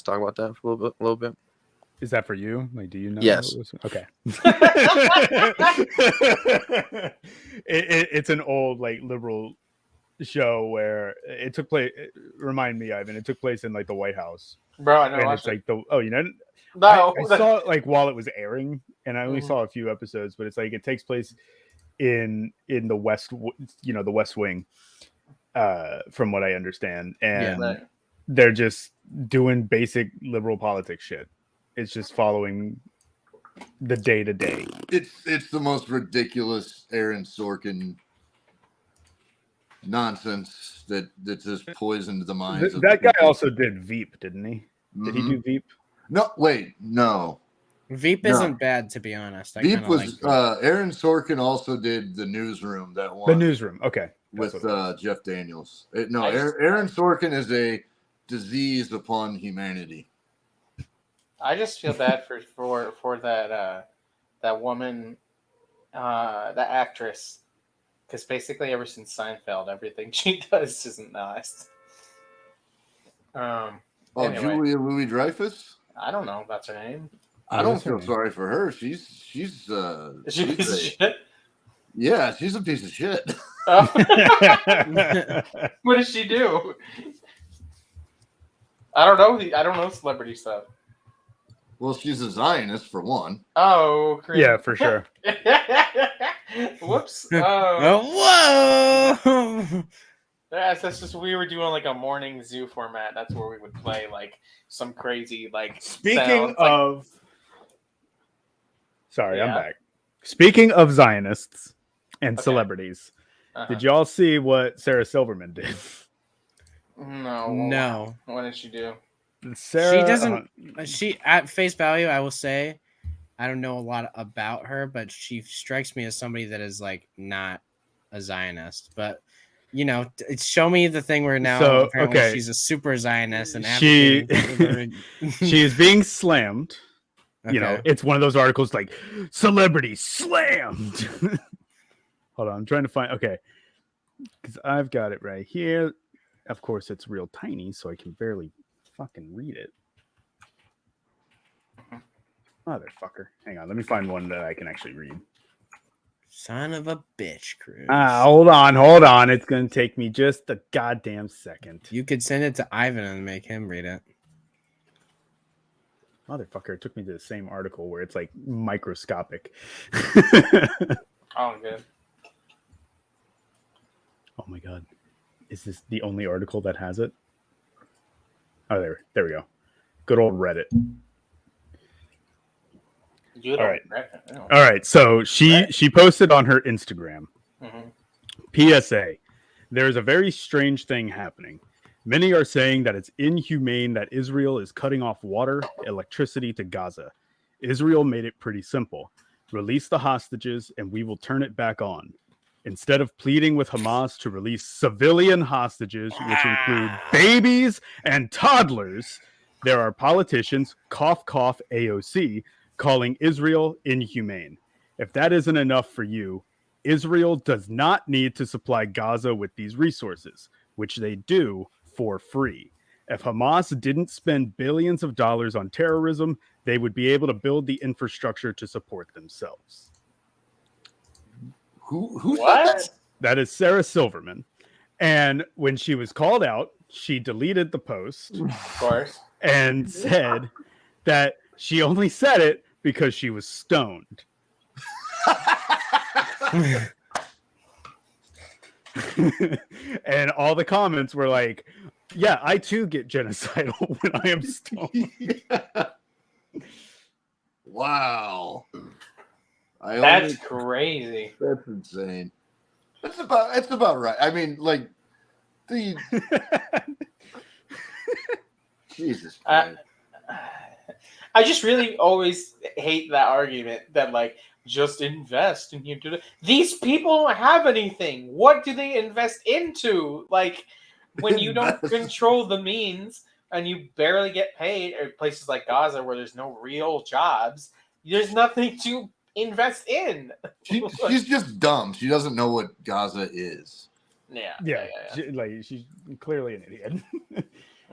talk about that for a little bit? Is that for you? Like, do you know? Yes. Okay. It's an old like liberal show where it took place. Remind me, Ivan. It took place in like the White House. Bro, I know. And it's like No, I saw it like while it was airing, and I only saw a few episodes. But it's like it takes place in the West, the West Wing, from what I understand, and they're just doing basic liberal politics shit. It's just following the day to day. It's the most ridiculous Aaron Sorkin nonsense that just poisoned the minds. That guy also did Veep, didn't he? Did he do Veep? No, wait, no. Veep isn't bad, to be honest. Veep was Aaron Sorkin also did The Newsroom. That one. The Newsroom, okay. With Jeff Daniels. Aaron Sorkin is a disease upon humanity. I just feel bad for that woman, that actress, because basically ever since Seinfeld, everything she does isn't nice. Anyway. Julia Louis-Dreyfus? I don't know if that's her name. I don't feel sorry for her. She's Is she a piece of shit? Yeah, she's a piece of shit. Oh. What does she do? I don't know celebrity stuff. Well, she's a Zionist for one. Oh, crazy. Yeah, for sure. Whoops. Whoa! That's just we were doing like a morning zoo format. That's where we would play like some crazy like. Speaking sounds, of, sorry, Yeah. I'm back. Speaking of Zionists and Okay. celebrities, did y'all see what Sarah Silverman did? No. What did she do? Sarah, she doesn't. She at face value, I will say, I don't know a lot about her, but she strikes me as somebody that is like not a Zionist. But you know, show me the thing where now apparently she's a super Zionist and advocating. She is being slammed. Okay. You know, it's one of those articles like celebrity slammed. Hold on, I'm trying to find. Okay, because I've got it right here. Of course, it's real tiny, so I can barely fucking read it. Motherfucker. Hang on, let me find one that I can actually read. Son of a bitch, Cruz. Hold on. It's going to take me just a goddamn second. You could send it to Ivan and make him read it. Motherfucker, it took me to the same article where it's like microscopic. Oh, good. Oh my god. Is this the only article that has it? Oh, there we go. Good old Reddit. All right. So she posted on her Instagram. PSA. There is a very strange thing happening. Many are saying that it's inhumane that Israel is cutting off water, electricity to Gaza. Israel made it pretty simple. Release the hostages and we will turn it back on. Instead of pleading with Hamas to release civilian hostages, which include babies and toddlers, there are politicians, cough, cough, AOC, calling Israel inhumane. If that isn't enough for you, Israel does not need to supply Gaza with these resources, which they do for free. If Hamas didn't spend billions of dollars on terrorism, they would be able to build the infrastructure to support themselves. Who said that? That is Sarah Silverman. And when she was called out, she deleted the post. Of course. And said that she only said it because she was stoned. And all the comments were like, yeah, I too get genocidal when I am stoned. Wow. That's crazy. That's insane. It's about right. I mean, like the Jesus Christ. I just really always hate that argument that like just invest and you do it. These people don't have anything. What do they invest into? Like when you don't control the means and you barely get paid, or places like Gaza where there's no real jobs, there's nothing to invest in. She's just dumb. She doesn't know what Gaza is. Yeah. She's clearly an idiot.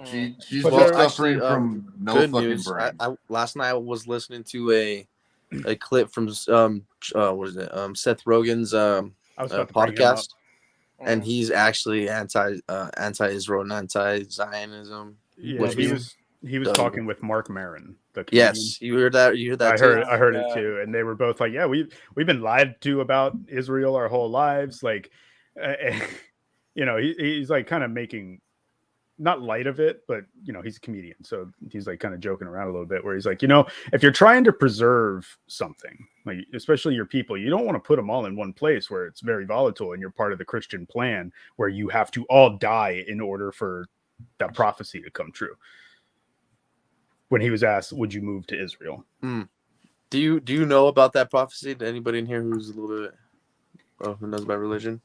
She's suffering from no good fucking news. brain. Last night I was listening to a clip from what is it? Seth Rogen's podcast, and he's actually anti-Israel and anti-Zionism. Yeah, he was talking with Mark Maron. Yes, you heard that. You heard that. I heard it too, and they were both like, "Yeah, we've been lied to about Israel our whole lives." Like, you know, he's like kind of making. Not light of it, but you know, he's a comedian, so he's like kind of joking around a little bit where he's like, you know, if you're trying to preserve something, like especially your people, you don't want to put them all in one place where it's very volatile and you're part of the Christian plan where you have to all die in order for that prophecy to come true. When he was asked, would you move to Israel? Do you know about that prophecy? Anybody in here who's a little bit who knows about religion?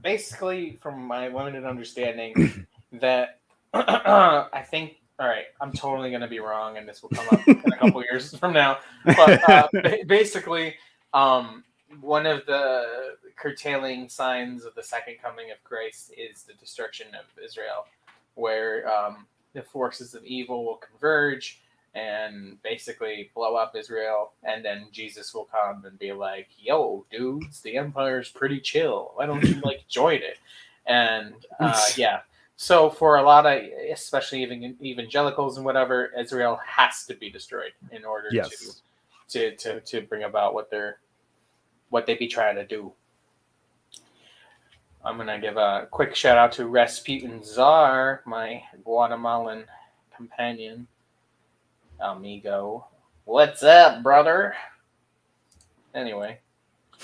Basically, from my limited understanding, that I think, all right, I'm totally going to be wrong, and this will come up in a couple years from now. But basically, one of the curtailing signs of the second coming of Christ is the destruction of Israel, where the forces of evil will converge and basically blow up Israel, and then Jesus will come and be like, yo, dudes, the empire's pretty chill. Why don't you, like, join it? And, yeah. So for a lot of, especially even evangelicals and whatever, Israel has to be destroyed in order to bring about what they be trying to do. I'm gonna give a quick shout out to Rasputin Czar, my Guatemalan companion, amigo. What's up, brother? Anyway,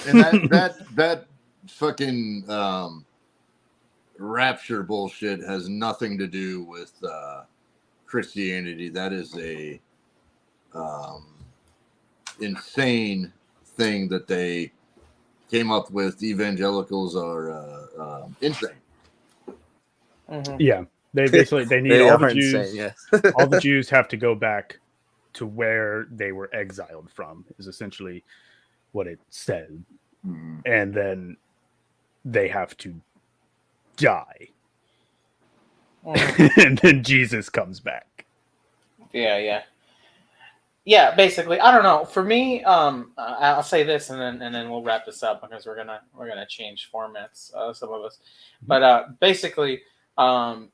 and that fucking rapture bullshit has nothing to do with Christianity. That is a insane thing that they came up with. Evangelicals are insane. mm-hmm. Yeah, they need all the Jews. Insane, yes. All the Jews have to go back to where they were exiled from. Is essentially what it said, and then they have to die, and then Jesus comes back. Yeah, basically, I don't know. For me, I'll say this, and then we'll wrap this up because we're gonna change formats, some of us. But basically, from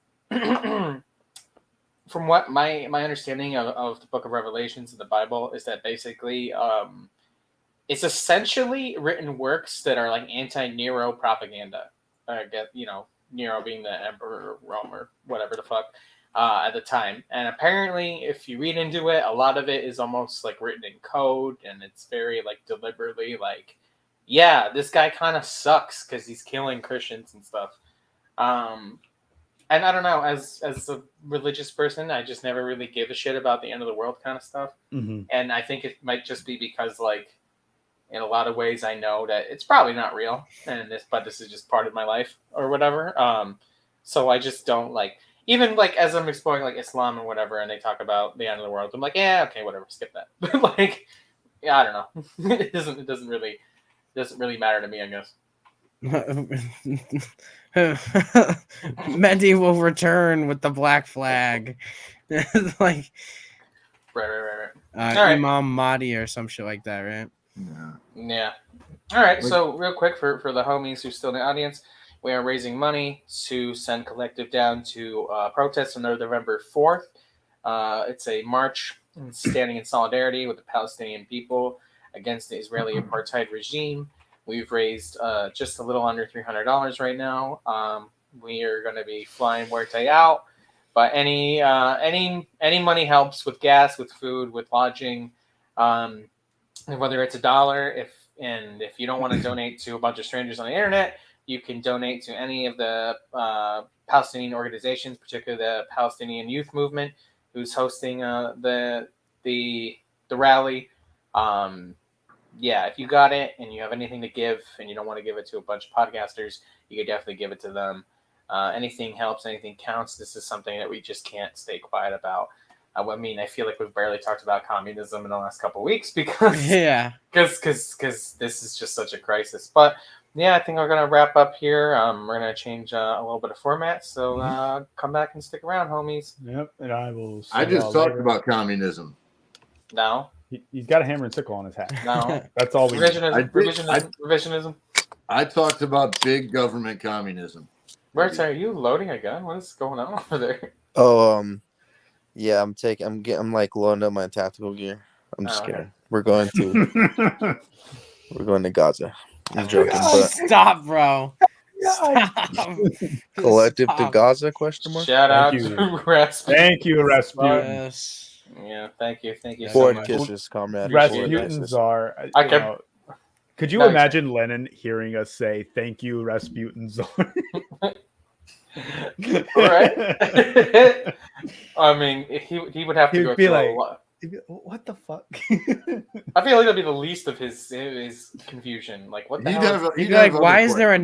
what my understanding of the Book of Revelations in the Bible is that basically, it's essentially written works that are like anti-Nero propaganda. Nero being the emperor of Rome or whatever the fuck. At the time, and apparently if you read into it, a lot of it is almost like written in code, and it's very like deliberately like, yeah, this guy kind of sucks because he's killing Christians and stuff. And I don't know, as a religious person, I just never really give a shit about the end of the world kind of stuff. And I think it might just be because like in a lot of ways I know that it's probably not real, but this is just part of my life or whatever. So I just don't like. Even like as I'm exploring like Islam or whatever, and they talk about the end of the world, I'm like, yeah, okay, whatever, skip that. But like, yeah, I don't know. It doesn't really matter to me, I guess. Mehdi will return with the black flag, like right. Imam Mahdi or some shit like that, right? Yeah. All right. So real quick for the homies who's still in the audience. We are raising money to send Kollective down to protest on November 4th. It's a march standing in solidarity with the Palestinian people against the Israeli apartheid regime. We've raised just a little under $300 right now. We are going to be flying Muerte out, but any money helps with gas, with food, with lodging, whether it's $1. If you don't want to donate to a bunch of strangers on the internet, you can donate to any of the Palestinian organizations, particularly the Palestinian Youth Movement, who's hosting the rally. If you got it and you have anything to give and you don't want to give it to a bunch of podcasters, you could definitely give it to them. Anything helps, anything counts. This is something that we just can't stay quiet about. I mean, I feel like we've barely talked about communism in the last couple of weeks because this is just such a crisis. But yeah, I think we're going to wrap up here. We're going to change a little bit of format. So come back and stick around, homies. Yep, and I will. I just talked about communism. No. He's got a hammer and sickle on his hat. No. That's all we need. Revisionism. I talked about big government communism. Bert, are you loading a gun? What is going on over there? Oh, yeah, I'm like loading up my tactical gear. I'm just kidding. Okay. We're going to Gaza. I'm joking, but stop, bro. Stop. Collective to Gaza? Question mark. Shout out to Rasputin. Thank you, Rasputin. Yes. Yeah, thank you Forward so much. kisses, comrade. Rasputin's are. Could you imagine Lenin hearing us say "Thank you, Rasputin Czar"? Right. I mean, he would have to go through a lot. What the fuck? I feel like that'd be the least of his confusion. Like, what the hell? He'd be like, why is there a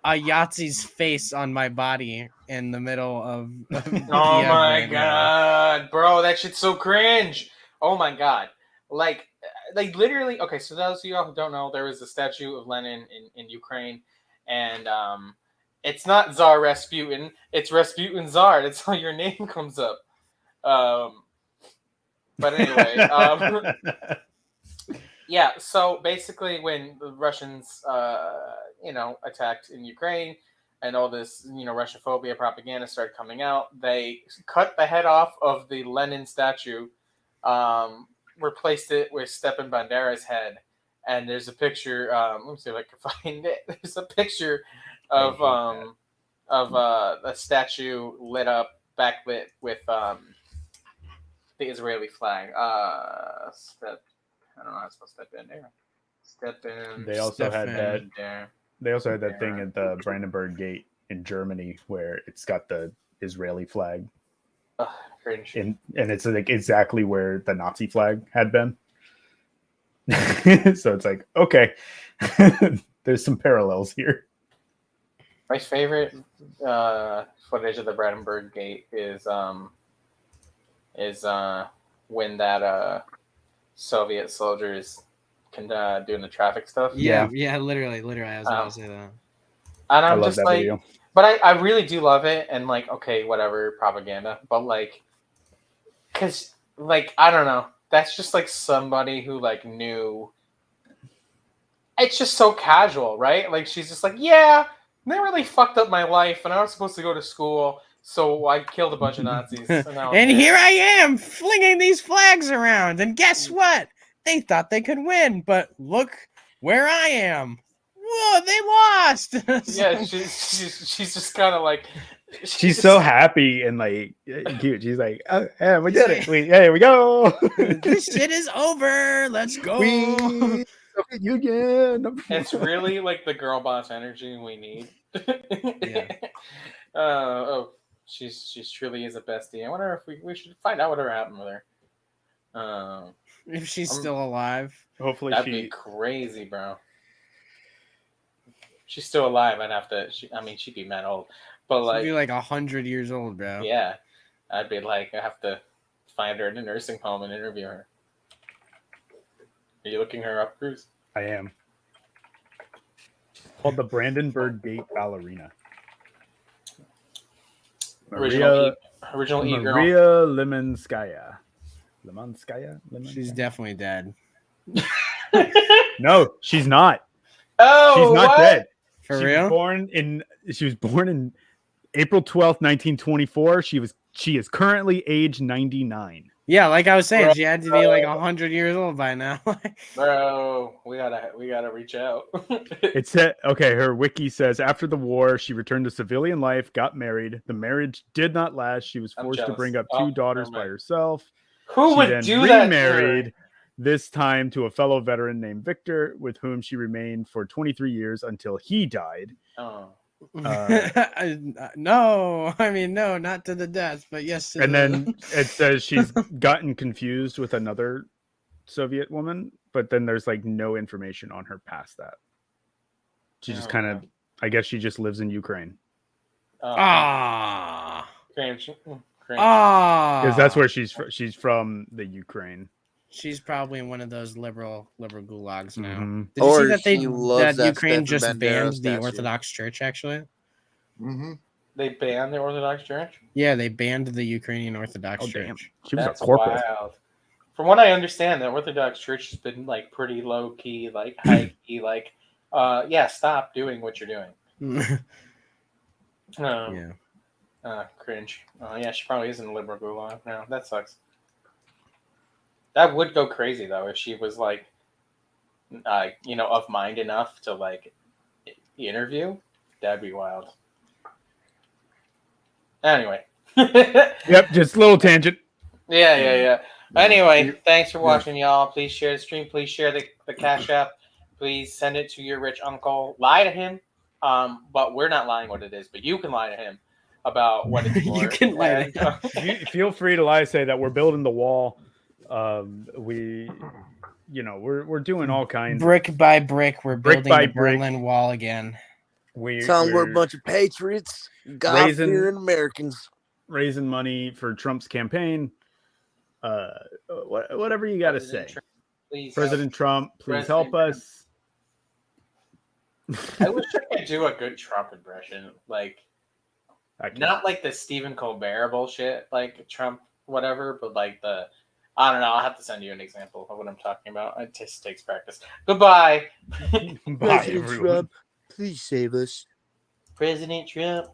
Yahtzee's face on my body in the middle of oh my god, bro, that shit's so cringe. Oh my god. Like literally, okay, so those of y'all who don't know, there was a statue of Lenin in Ukraine, and it's not Tsar Rasputin, it's Rasputin Tsar. That's how your name comes up. But anyway, yeah, so basically when the Russians, attacked in Ukraine and all this, Russophobia propaganda started coming out, they cut the head off of the Lenin statue, replaced it with Stepan Bandera's head, and there's a picture. Let me see if I can find it. There's a picture of a statue lit up, backlit with the Israeli flag. Step. I don't know how to spell step in there. Step in. They also had that. There. They also had that thing at the Brandenburg Gate in Germany where it's got the Israeli flag, cringe. and it's like exactly where the Nazi flag had been. So it's like, okay, there's some parallels here. My favorite footage of the Brandenburg Gate is when that Soviet soldiers can doing the traffic stuff. Yeah, literally. I was about to say that. And I'm love just that like, video. but I really do love it, and like, okay, whatever, propaganda, but like, cause like, I don't know, that's just like somebody who like knew. It's just so casual, right? Like, she's just like, yeah, they really fucked up my life, and I was supposed to go to school, so I killed a bunch of Nazis. And here I am, flinging these flags around, and guess what? They thought they could win, but look where I am. Whoa, they lost. Yeah, she's just kind of like. She's so happy and like cute. She's like, oh, yeah, we did it. Hey, we go. This shit is over. Let's go. Soviet Union. It's really like the girl boss energy we need. Yeah. She's truly is a bestie. I wonder if we should find out whatever happened with her. If she's still alive. Hopefully that'd be crazy, bro. She's still alive. I'd have to. She'd be mad old, but She'd be like 100 years old, bro. Yeah, I'd be like, I have to find her in a nursing home and interview her. Are you looking her up, Cruz? I am. Called the Brandenburg Gate Ballerina. Original Maria Limanskaya. She's definitely dead. No, she's not. Oh, she's not what? dead. For real? She was born in April 12th, 1924. She is currently age 99. Yeah, like I was saying, she had to be like 100 years old by now. Bro, we gotta reach out. It said, okay, her wiki says after the war, she returned to civilian life, got married. The marriage did not last. She was forced to bring up two daughters by herself. Who would do that? Remarried, this time to a fellow veteran named Victor, with whom she remained for 23 years until he died. Oh. No, not to the death, but yes. And then it says she's gotten confused with another Soviet woman, but then there's like no information on her past that. She just kind of, I guess she just lives in Ukraine. Because that's where she's from, the Ukraine. She's probably in one of those liberal gulags now. Mm-hmm. Did you see that Ukraine just banned the Orthodox Church? Actually, they banned the Orthodox Church. Yeah, they banned the Ukrainian Orthodox Church. Damn. She was That's a corporal. wild. From what I understand, the Orthodox Church has been like pretty low key, like high key, like stop doing what you're doing. Cringe. Yeah, she probably is in the liberal gulag now. That sucks. That would go crazy though if she was like, of mind enough to like interview. That'd be wild. Anyway. Yep, just a little tangent. Yeah. Anyway, thanks for watching, y'all. Please share the stream. Please share the Cash App. Please send it to your rich uncle. Lie to him. But we're not lying what it is, but you can lie to him about what it's for. You can lie to him. Feel free to lie, say that we're building the wall. We're doing all kinds. Brick by brick, we're building the Berlin Wall again. We're a bunch of patriots, God-fearing Americans. Raising money for Trump's campaign. Whatever you got to say. President Trump, please help us. I wish I could do a good Trump impression. Like, not like the Stephen Colbert bullshit, like Trump, whatever, but like I don't know. I'll have to send you an example of what I'm talking about. It just takes practice. Goodbye. President Trump, please save us. President Trump.